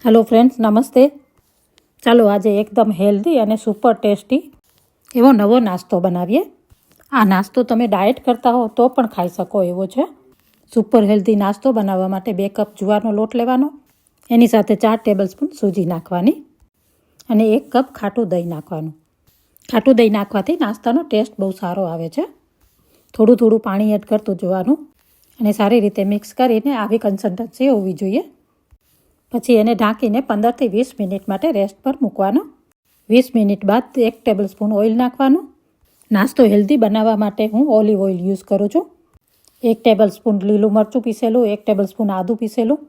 Hello friends, નમસ્તે. ચાલો આજે એકદમ હેલ્ધી અને સુપર ટેસ્ટી એવો નવો નાસ્તો બનાવીએ. આ નાસ્તો તમે ડાયટ કરતા હો તો પણ ખાઈ શકો એવો છે. સુપર હેલ્ધી નાસ્તો બનાવવા માટે 2 કપ જુવારનો લોટ લેવાનો, એની સાથે 4 ટેબલસ્પૂન સૂજી નાખવાની અને 1 કપ ખાટું દહીં નાખવાનું. ખાટું દહીં નાખવાથી નાસ્તાનો ટેસ્ટ બહુ સારો આવે છે. થોડું થોડું પાણી એડ કરતું જવાનું અને સારી રીતે મિક્સ કરીને આવી કન્સિસ્ટન્સી હોવી જોઈએ. પછી એને ઢાંકીને 15થી 20 મિનિટ માટે રેસ્ટ પર મૂકવાનો. 20 મિનિટ બાદ 1 ટેબલસ્પૂન ઓઇલ નાખવાનું. નાસ્તો હેલ્ધી બનાવવા માટે હું ઓલિવ ઓઇલ યુઝ કરું છું. 1 ટેબલસ્પૂન લીલું મરચું પીસેલું, 1 ટેબલસ્પૂન આદું પીસેલું,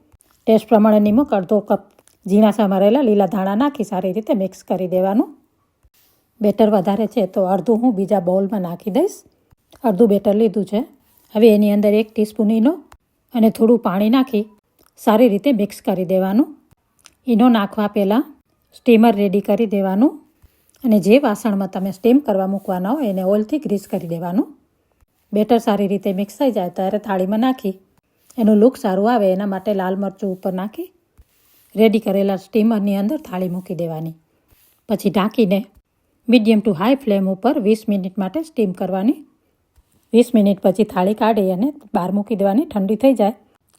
ટેસ્ટ પ્રમાણે નિમક, અડધો કપ ઝીણા સમારેલા લીલા ધાણા નાખી સારી રીતે મિક્સ કરી દેવાનું. બેટર વધારે છે તો અડધું હું બીજા બાઉલમાં નાખી દઈશ. અડધું બેટર લીધું છે. હવે એની અંદર 1 ટીસ્પૂન ઈનો અને થોડું પાણી નાખી સારી રીતે મિક્સ કરી દેવાનું. ઈનો નાખવા પહેલાં સ્ટીમર રેડી કરી દેવાનું અને જે વાસણમાં તમે સ્ટીમ કરવા મૂકવાના હોય એને ઓઇલથી ગ્રીસ કરી દેવાનું. બેટર સારી રીતે મિક્સ થઈ જાય ત્યારે થાળીમાં નાખી એનું લુક સારું આવે એના માટે લાલ મરચું ઉપર નાખી રેડી કરેલા સ્ટીમરની અંદર થાળી મૂકી દેવાની. પછી ઢાંકીને મીડિયમ ટુ હાઈ ફ્લેમ ઉપર 20 મિનિટ માટે સ્ટીમ કરવાની. 20 મિનિટ પછી થાળી કાઢી અને બહાર મૂકી દેવાની. ઠંડી થઈ જાય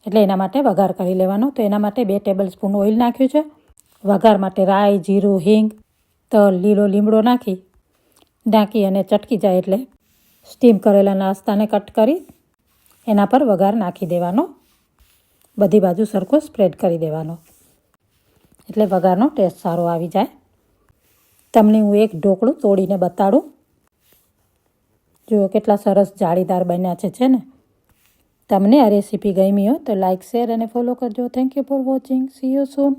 એટલે એના માટે વઘાર કરી લેવાનો. તો એના માટે 2 ટેબલસ્પૂન ઓઇલ નાખ્યું છે. વઘાર માટે રાઈ, જીરું, હિંગ, તલ, લીલો લીમડો નાખી અને ચટકી જાય એટલે સ્ટીમ કરેલા નાસ્તાને કટ કરી એના પર વઘાર નાખી દેવાનો. બધી બાજુ સરખો સ્પ્રેડ કરી દેવાનો એટલે વઘારનો ટેસ્ટ સારો આવી જાય. તમને હું એક ઢોકળું તોડીને બતાડું. જુઓ કેટલા સરસ જાળીદાર બન્યા છે ને. તમને આ રેસીપી ગમી હોય તો લાઇક, શેર અને ફોલો કરજો. Thank you for watching. C you soon.